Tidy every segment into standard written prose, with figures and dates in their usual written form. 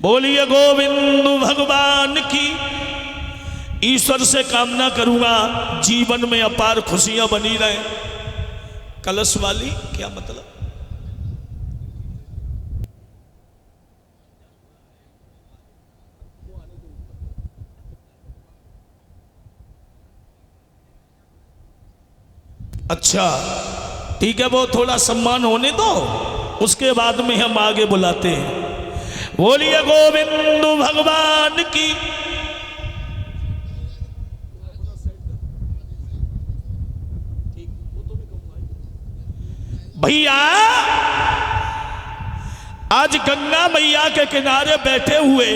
बोलिए गोविंद भगवान की। ईश्वर से कामना करूंगा जीवन में अपार खुशियां बनी रहे। कलश वाली क्या मतलब? अच्छा ठीक है, वो थोड़ा सम्मान होने दो, उसके बाद में हम आगे बुलाते हैं। बोलिए गोविंद भगवान की। भैया आज गंगा मैया के किनारे बैठे हुए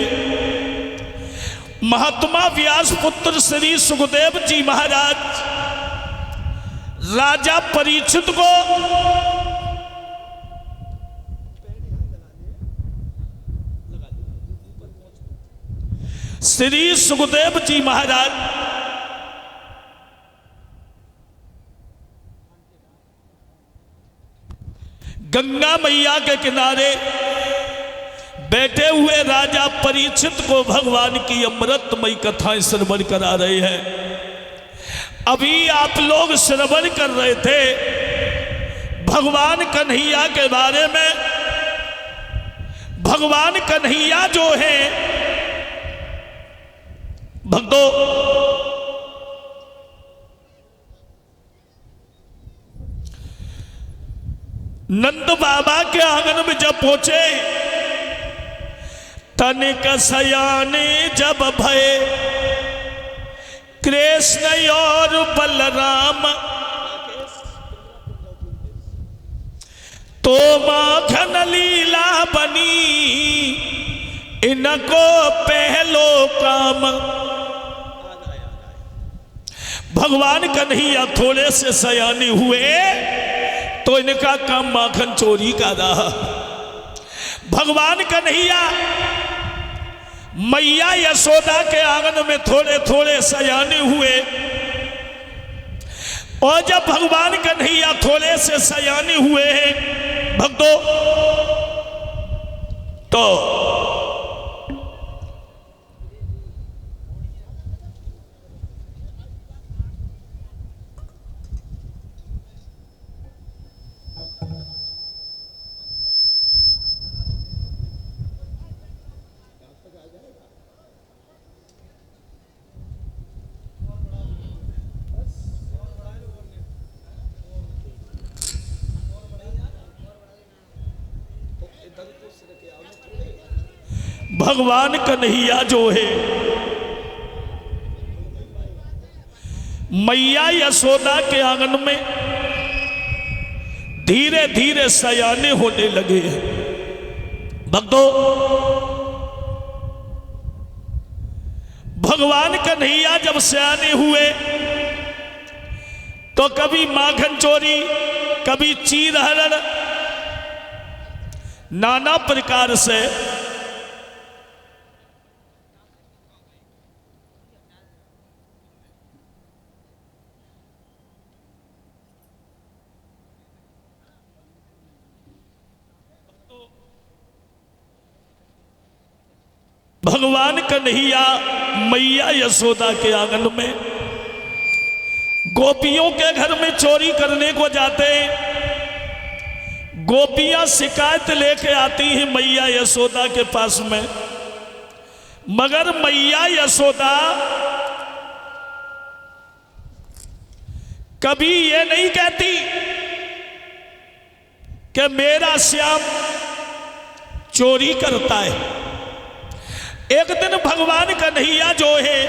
महात्मा व्यास पुत्र श्री सुखदेव जी महाराज राजा परीक्षित को श्री सुखदेव जी महाराज गंगा मैया के किनारे बैठे हुए राजा परीक्षित को भगवान की अमृतमयी कथाएं श्रवण करा रहे हैं। अभी आप लोग श्रवण कर रहे थे भगवान कन्हैया के बारे में। भगवान कन्हैया जो है भक्तों, नंद बाबा के आंगन में जब पहुंचे, तनिक सयाने जब भय कृष्ण और बलराम, तो माखन लीला बनी इनको पहलो काम। भगवान कन्हैया थोड़े से सयाने हुए तो इनका काम माखन चोरी का रहा। भगवान कन्हैया मैया यशोदा के आंगन में थोड़े थोड़े सयाने हुए, और जब भगवान कन्हैया थोड़े से सयाने हुए हैं भक्तों, तो भगवान कन्हैया जो है मैया यशोदा के आंगन में धीरे धीरे सयाने होने लगे हैं। भक्तों, भगवान कन्हैया जब सयाने हुए तो कभी माखन चोरी, कभी चीर हरण, नाना प्रकार से भगवान कन्हैया मैया यशोदा के आंगन में गोपियों के घर में चोरी करने को जाते। गोपियां शिकायत लेके आती हैं मैया यशोदा के पास में, मगर मैया यशोदा कभी ये नहीं कहती कि मेरा श्याम चोरी करता है। एक दिन भगवान कन्हैया जो है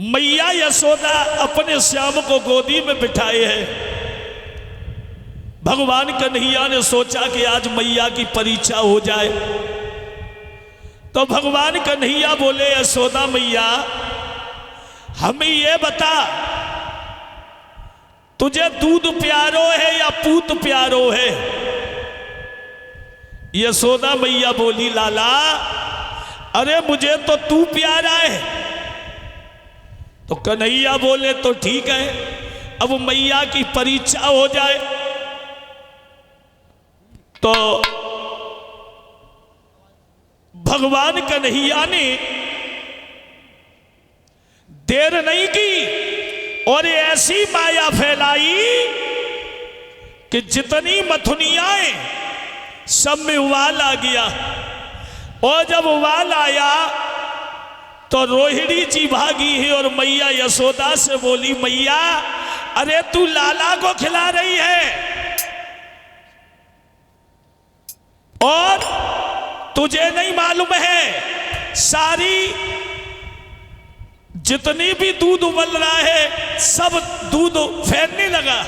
मैया यशोदा अपने श्याम को गोदी में बिठाए हैं। भगवान कन्हैया ने सोचा कि आज मैया की परीक्षा हो जाए, तो भगवान कन्हैया बोले यशोदा मैया हमें ये बता, तुझे दूध प्यारो है या पूत प्यारो है? यशोदा मैया बोली लाला अरे मुझे तो तू प्यारा है। तो कन्हैया बोले तो ठीक है, अब मैया की परीक्षा हो जाए। तो भगवान कन्हैया ने देर नहीं की और ऐसी माया फैलाई कि जितनी मथुनियाएं सब में उबाल आ गया। और जब उबाल आया तो रोहिणी जी भागी है और मैया यशोदा से बोली, मैया अरे तू लाला को खिला रही है और तुझे नहीं मालूम है सारी जितनी भी दूध उबल रहा है सब दूध फैलने लगा।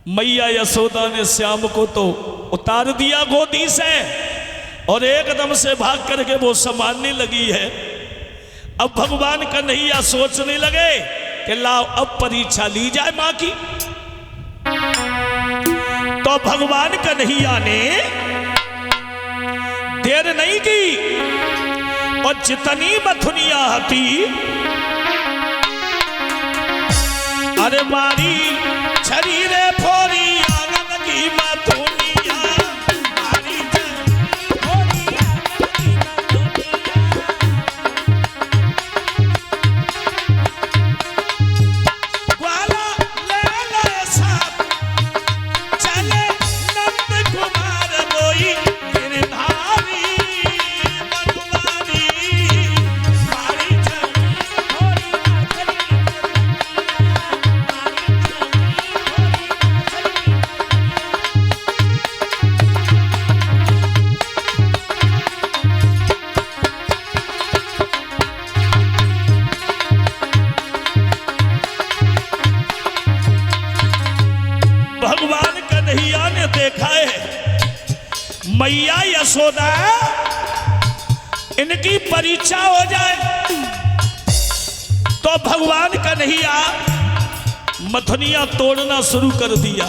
मैया यशोदा ने श्याम को तो उतार दिया गोदी से और एकदम से भाग करके वो संभालने लगी है। अब भगवान कन्हैया सोचने लगे कि लाओ अब परीक्षा ली जाए मां की। तो भगवान कन्हैया ने देर नहीं की और जितनी मथुनिया हती अरे मारी छरी रे फोरी आंगन की मथुनिया, मारी फोरी आंगन की मथुनिया। ग्वाला ले ले साथ चले नंद कुमार बोई गिरधारी बनवारी, मारी भगवान कन्हैया ने देखा है मैया यशोदा इनकी परीक्षा हो जाए तो भगवान कन्हैया मथुनिया तोड़ना शुरू कर दिया।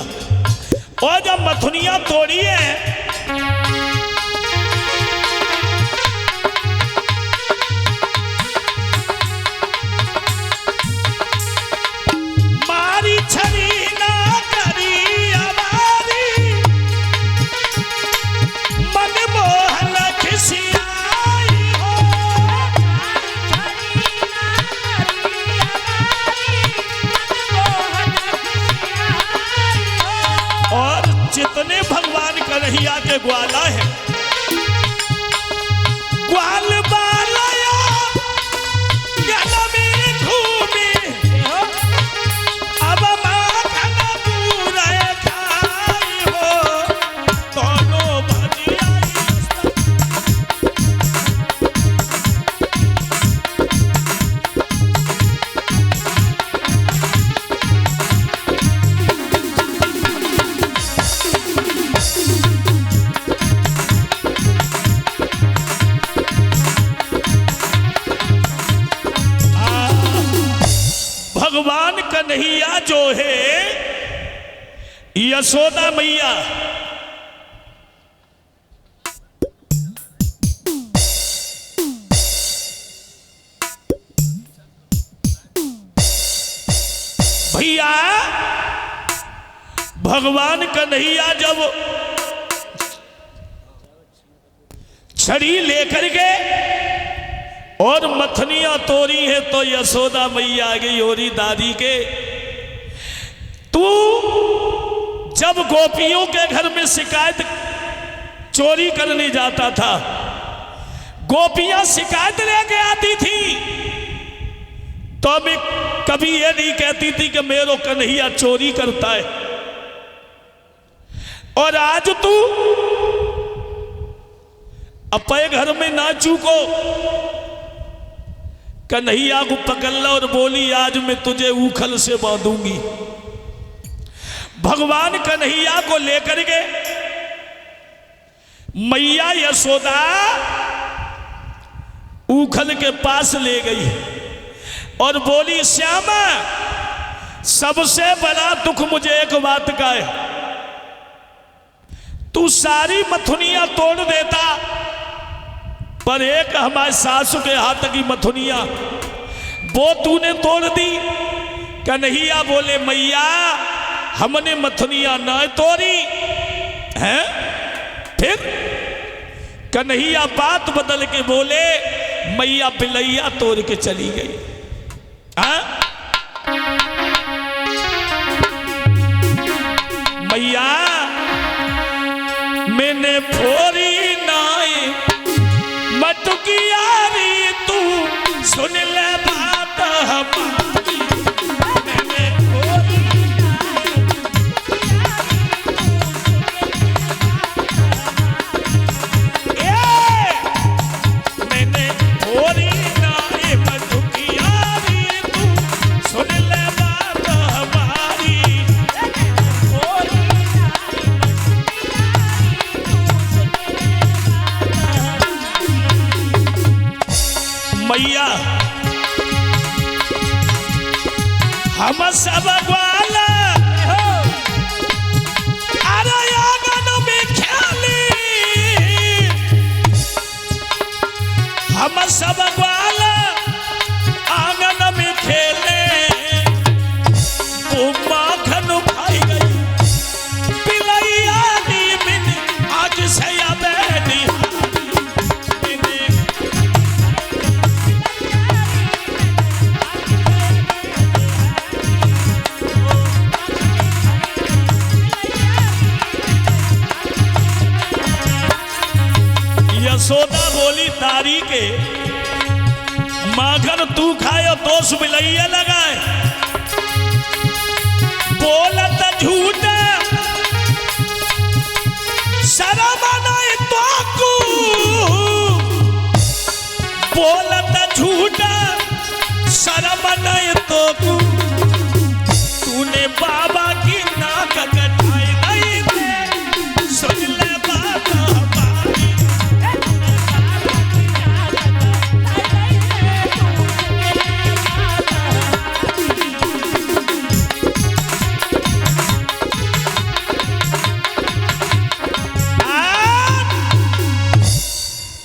और जब मथुनिया तोड़ी है मारी छरी ना करी हमारी मनमोहन खिसियाई हो, और जितने भगवान कन्हैया के ग्वाला है ग्वाल बालया गल में घूमे अब माखन पूरे खाई हो, दोनों भजिया भगवान कन्हैया जो है यशोदा मैया भैया भगवान कन्हैया जब छड़ी लेकर के और मथनिया तोड़ी है तो यशोदा मैया आ गई होरी दादी के, तू जब गोपियों के घर में शिकायत चोरी करने जाता था गोपियां शिकायत लेके आती थी तो मैं कभी ये नहीं कहती थी कि मेरो कन्हैया चोरी करता है। और आज तू अपने घर में ना चूको कन्हैया को पकड़ ला और बोली आज मैं तुझे ऊखल से बांधूंगी। भगवान कन्हैया को लेकर के मैया यशोदा ऊखल के पास ले गई और बोली श्यामा सबसे बड़ा दुख मुझे एक बात का है, तू सारी मथुनिया तोड़ देता पर एक हमारे सासू के हाथ की मथुनिया वो तूने तोड़ दी। कन्हैया बोले मैया हमने मथुनिया न तोड़ी है। फिर कन्हैया बात बदल के बोले, मैया बिलैया तोड़ के चली गई। हाँ? मैया मैंने फोरी नाई मटुकियारी, तू सुन ले बात हमारी। मैंने फोरी मैंने फोरी नाई मटुकियारी, तू सुन ले बात हमारी। मैया हम सब ग्वाला अरे आंगन में खेली, हम सब ग्वाला आंगन में खेले, वो माखन खाई गई बिलैया नी बिन, आज से बैठी यशोदा बोली तारी के माखन तू खाए दोष बिलैया लगाए, बोलत झूठा शर्म नहीं तो को, बोलत झूठा शर्म नहीं तो को, तूने बाबा की नाक कटाई नहीं दे, सुन ले बात हमारी।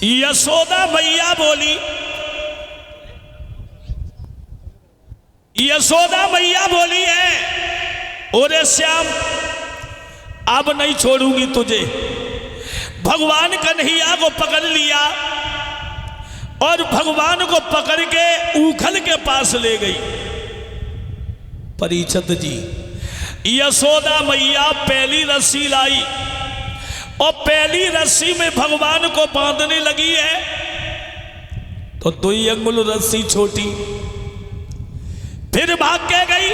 यशोदा मैया बोली, यशोदा मैया बोली है, ओरे श्याम अब नहीं छोड़ूंगी तुझे। भगवान कन्हैया को पकड़ लिया और भगवान को पकड़ के ऊखल के पास ले गई। परीक्षित जी, यशोदा मैया पहली रस्सी लाई और पहली रस्सी में भगवान को बांधने लगी है, तो 2 अंगुल रस्सी छोटी, फिर भाग के गई,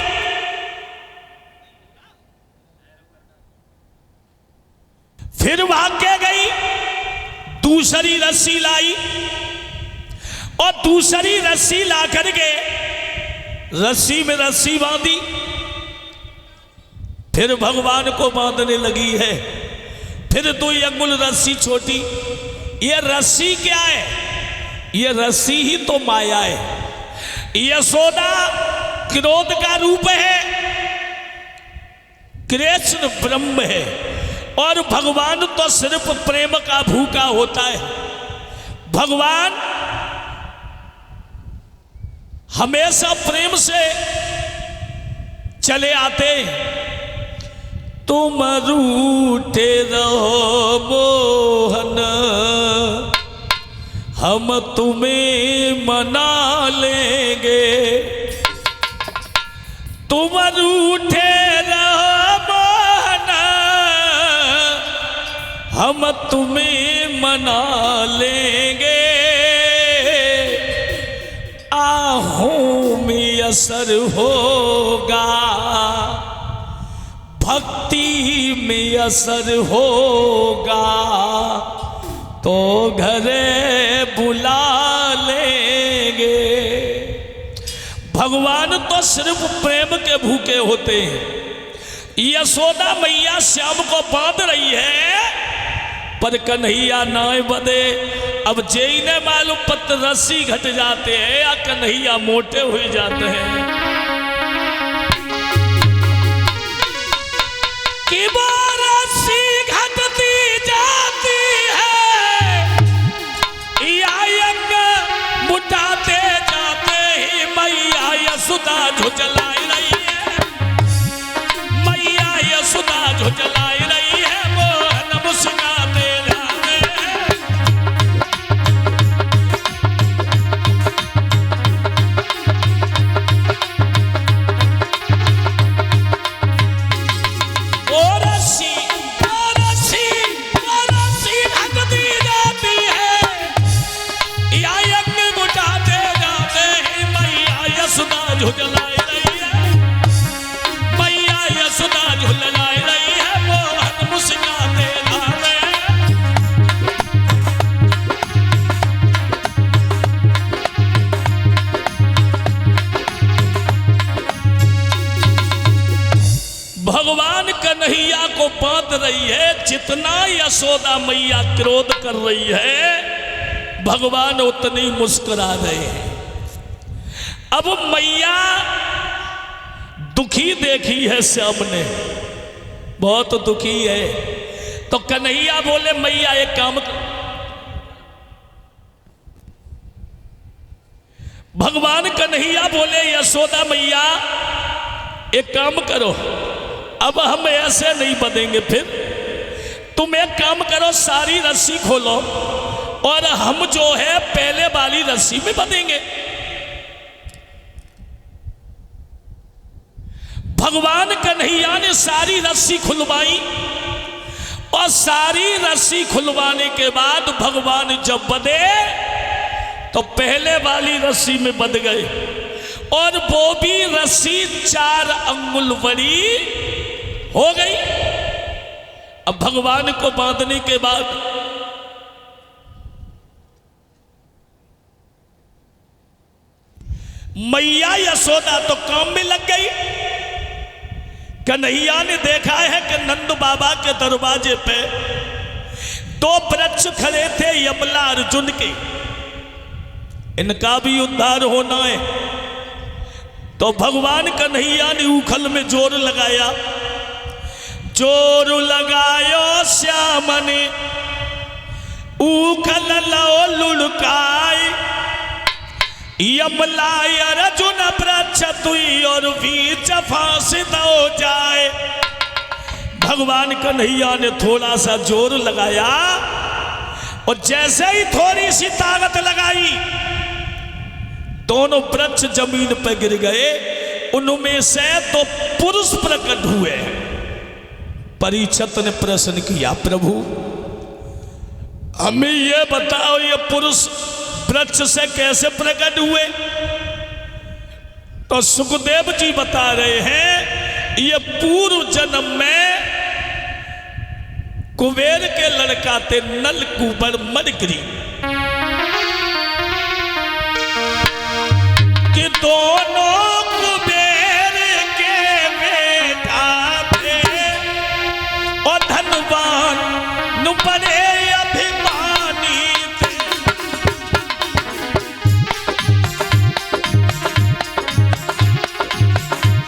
फिर भाग के गई, दूसरी रस्सी लाई और दूसरी रस्सी ला करके रस्सी में रस्सी बांधी, फिर भगवान को बांधने लगी है, फिर 2 अंगुल रस्सी छोटी। ये रस्सी क्या है? ये रस्सी ही तो माया है। यशोदा क्रोध का रूप है, कृष्ण ब्रह्म है, और भगवान तो सिर्फ प्रेम का भूखा होता है। भगवान हमेशा प्रेम से चले आते। तुम रूठे रहो मोहन, हम तुम्हें मना लेंगे। तुम रूठे रहो मोहन, हम तुम्हें मना लेंगे। आहों में असर होगा, भक्ति में असर होगा, तो घरे बुला लेंगे। भगवान तो सिर्फ प्रेम के भूखे होते हैं। यशोदा मैया श्याम को बांध रही है, पर कन्हैया नाय बदे। अब जेई ने मालूम पत्त रस्सी घट जाते हैं या कन्हैया मोटे हुए जाते हैं कि वो रस्सी घटती जाती है या अंग मुटाते जाते ही मैया यशोदा झुझलाई रही है, मैया यशोदा झुझलाई रही है। मोहन मुस्कुराते जाते हैं। रही है, जितना यशोदा मैया क्रोध कर रही है भगवान उतनी मुस्कुरा रहे हैं। अब मैया दुखी देखी है श्याम ने, बहुत दुखी है, तो कन्हैया बोले मैया एक काम कर। भगवान कन्हैया बोले यशोदा मैया एक काम करो, अब हम ऐसे नहीं बंधेंगे, फिर तुम एक काम करो, सारी रस्सी खोलो और हम जो है पहले वाली रस्सी में बंधेंगे। भगवान कन्हैया ने सारी रस्सी खुलवाई और सारी रस्सी खुलवाने के बाद भगवान जब बंधे तो पहले वाली रस्सी में बंध गए और वो भी रस्सी 4 अंगुल बड़ी हो गई। अब भगवान को बांधने के बाद मैया यशोदा तो काम में लग गई। कन्हैया ने देखा है कि नंद बाबा के दरवाजे पे 2 वृक्ष खड़े थे यमला अर्जुन के, इनका भी उद्धार होना है। तो भगवान कन्हैया ने उखल में जोर लगाया, जोर लगायो श्याम ने उखल लो लुढ़काई, यमला अर्जुन वृक्ष तुई और बीच फांसी दो जाए। भगवान कन्हैया ने थोड़ा सा जोर लगाया और जैसे ही थोड़ी सी ताकत लगाई दोनों वृक्ष जमीन पर गिर गए। उनमें से तो पुरुष प्रकट हुए। परीक्षित ने प्रश्न किया, प्रभु हमें ये बताओ ये पुरुष वृक्ष से कैसे प्रकट हुए? तो सुखदेव जी बता रहे हैं ये पूर्व जन्म में कुबेर के लड़का थे नल कुबर मरकरी, कि दोनों कुबेर के बेटा थे और धनवान नुपर